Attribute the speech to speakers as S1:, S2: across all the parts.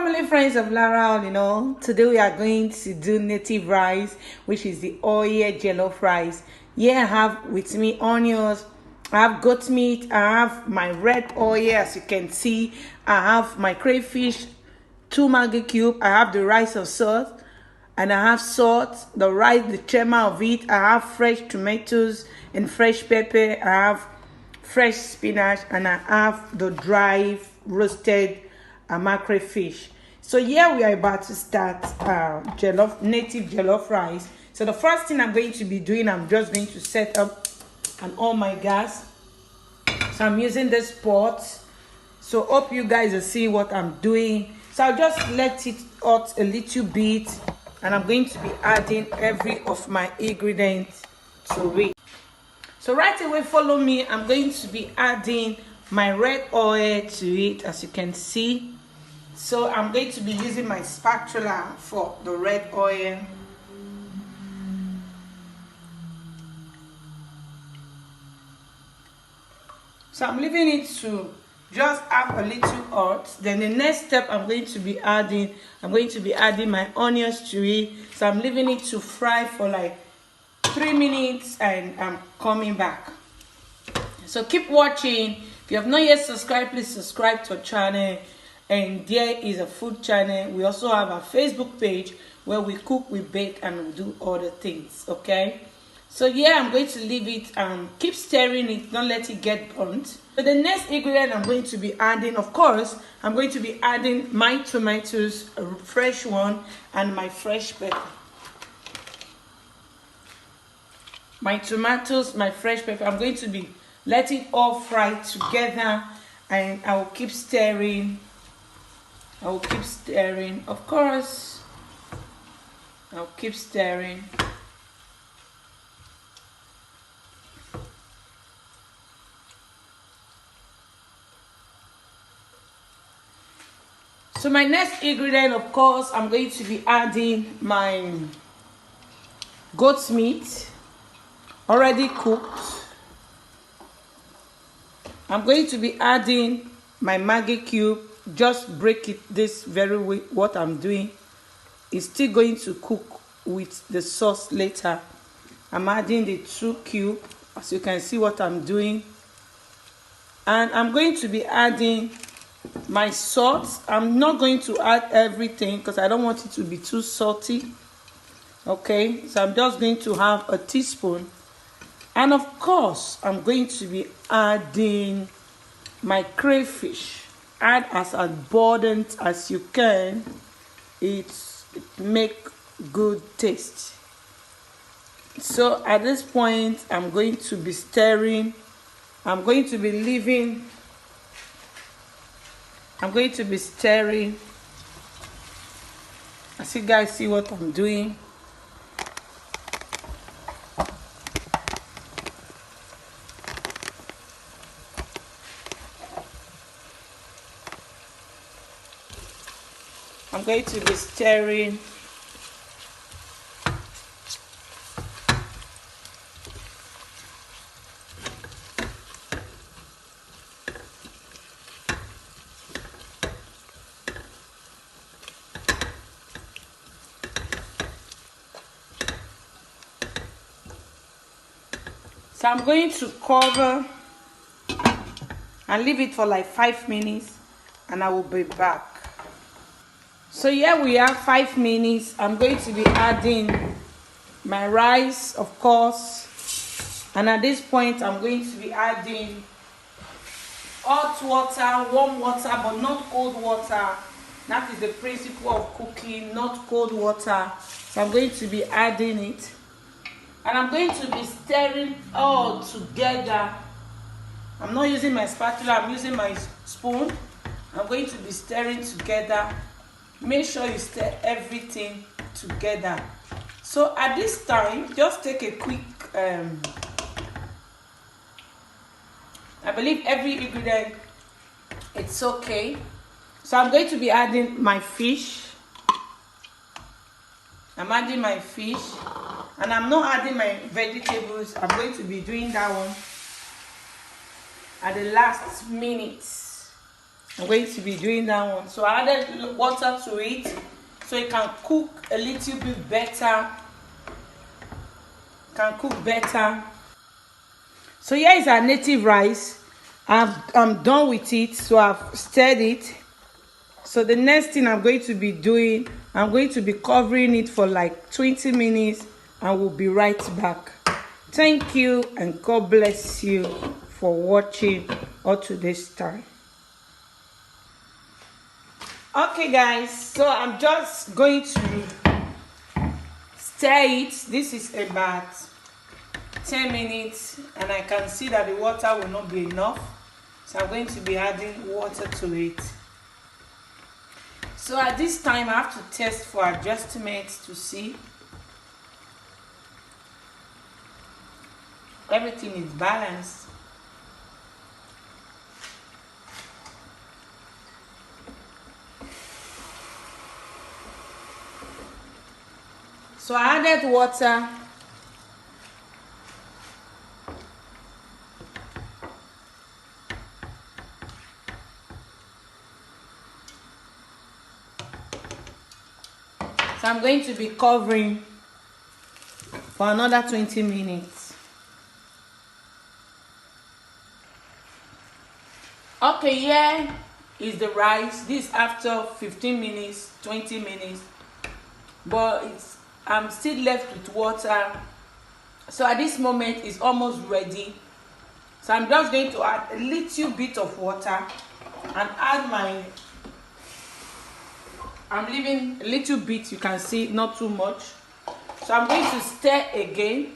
S1: family, friends of Lara, today we are going to do native rice, which is the oil jollof rice. Here I have with me onions, I have goat meat, I have my red oil, as you can see, I have my crayfish, 2 Maggi cube, I have the rice of salt, and I have salt, the rice, the chema of it, I have fresh tomatoes and fresh pepper, I have fresh spinach, and I have the dry roasted mackerel fish. So here we are about to start native jollof rice. So the first thing I'm going to be doing, I'm just going to set up on my gas. So I'm using this pot. So hope you guys will see what I'm doing. So I'll just let it hot a little bit, and I'm going to be adding every of my ingredients to it. So right away, follow me. I'm going to be adding my red oil to it, as you can see. So I'm going to be using my spatula for the red oil. So I'm leaving it to just have a little hot. Then the next step I'm going to be adding my onions to it. So I'm leaving it to fry for like 3 minutes, and I'm coming back. So keep watching. If you have not yet subscribed, please subscribe to our channel. And there is a food channel. We also have a Facebook page where we cook, we bake, and we do other things. Okay, so yeah, I'm going to leave it and keep stirring it, don't let it get burnt. So the next ingredient I'm going to be adding, of course, I'm going to be adding my tomatoes, a fresh one, and my fresh pepper. My tomatoes, my fresh pepper, I'm going to be letting it all fry together, and I will keep stirring. Of course. I'll keep stirring. So my next ingredient, of course, I'm going to be adding my goat's meat, already cooked. I'm going to be adding my Maggi cube. Just break it this very way. What I'm doing is still going to cook with the sauce later. I'm adding the 2 cube, as you can see what I'm doing. And I'm going to be adding my salt. I'm not going to add everything because I don't want it to be too salty. Okay, so I'm just going to have a teaspoon. And of course, I'm going to be adding my crayfish. Add as abundant as you can. It make good taste. So at this point, I'm going to be stirring. I'm going to be stirring. As you guys see what I'm doing. I'm going to be stirring. So I'm going to cover and leave it for like 5 minutes, and I will be back. So here we have 5 minutes. I'm going to be adding my rice, of course. And at this point, I'm going to be adding hot water, warm water, but not cold water. That is the principle of cooking, not cold water. So I'm going to be adding it. And I'm going to be stirring all together. I'm not using my spatula, I'm using my spoon. I'm going to be stirring together. Make sure you stir everything together. So at this time, just take a quick, I believe every ingredient, it's okay. So I'm going to be adding my fish. I'm adding my fish. And I'm not adding my vegetables. I'm going to be doing that one at the last minute. I'm going to be doing that one. So I added water to it so it can cook a little bit better. So here is our native rice. I'm done with it, so I've stirred it. So the next thing I'm going to be doing, I'm going to be covering it for like 20 minutes and we'll be right back. Thank you and God bless you for watching up to this time. Okay guys, so I'm just going to stir it. This is about 10 minutes and I can see that the water will not be enough, so I'm going to be adding water to it. So at this time I have to test for adjustments to see everything is balanced. So I added water. So I'm going to be covering for another 20 minutes. Okay, here is the rice. This after 15 minutes, 20 minutes. But I'm still left with water. So at this moment it's almost ready. So I'm just going to add a little bit of water and add I'm leaving a little bit, you can see, not too much. So I'm going to stir again.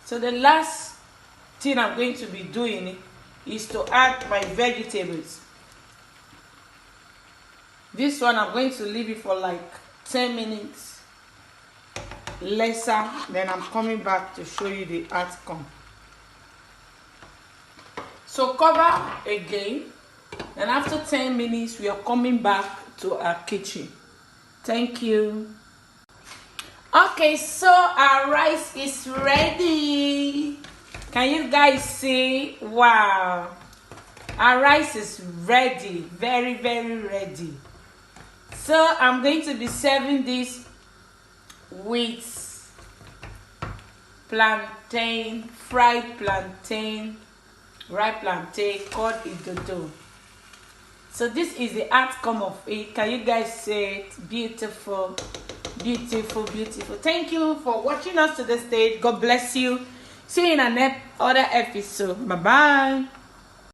S1: So the last thing I'm going to be doing is to add my vegetables. This one I'm going to leave it for like 10 minutes lesser, then I'm coming back to show you the outcome. So cover again, and after 10 minutes we are coming back to our kitchen. Thank you. Okay, so our rice is ready. Can you guys see? Wow, our rice is ready, very ready. So I'm going to be serving this with plantain, fried plantain, ripe plantain called idodo. So this is the outcome of it. Can you guys see it? Beautiful. Thank you for watching us to the stage. God bless you. See you in another episode. Bye bye.